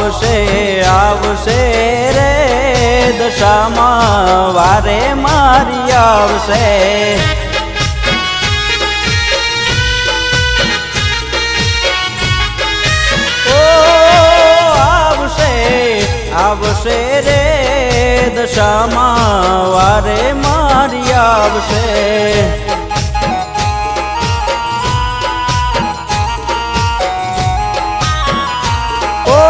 આવશે આવશે રે દશામાં વારે મારી આવશે આવશે રે દશામાં વારે મારી આવશે ઓ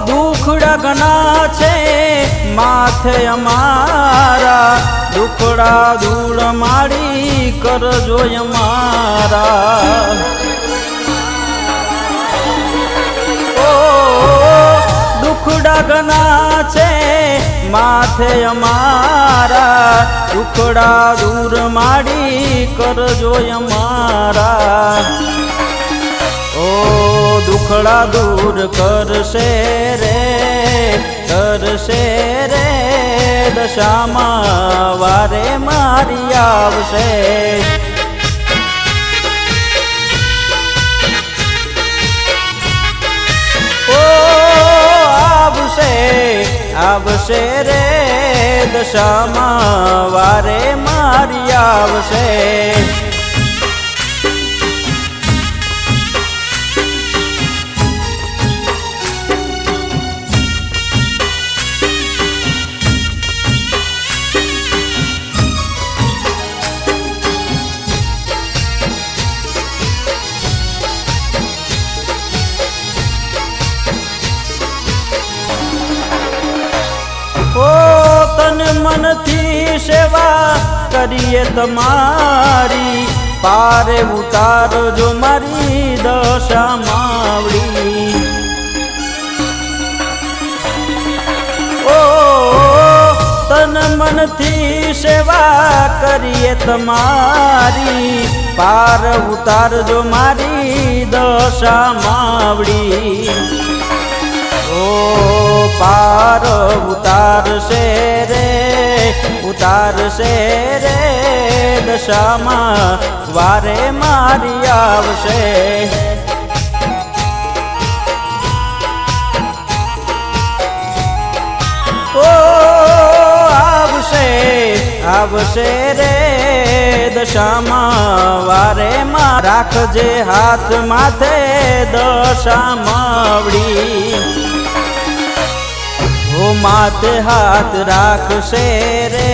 દુખડા ઘણા છે માથે અમારા દુખડા ધૂળ માડી કરજો અમારા દુખડા ઘણા છે માથે અમારા દુખડા દૂર માડી કરજો અમારા ઓ દુખડા દૂર કરશે રે દશામાં વારે મારી આવશે આવશે રે દશામાં વારે મારી આવશે ઓ તન મનથી સેવા કરીએ તમારી પારે ઉતારજો મારી દશા માવડી ઓ તન મનથી સેવા કરીએ તમારી પાર ઉતારજો મારી દશા માવડી ઓ પાર ઉતારશે રે દશામાં વારે મારી આવશે ઓ આવશે રે દશામાં વારે માં રાખજે હાથ માથે દશા માવડી ઓ માથે હાથ રાખશે રે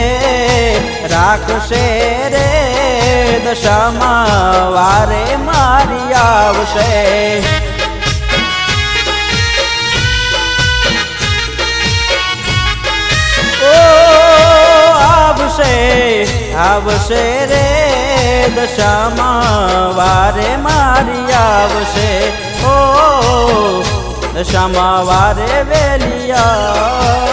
દશામાં વારે મારી આવશે ઓ આવશે રે દશામાં વારે મારી આવશે ઓ દશામાં વારે વેલિયા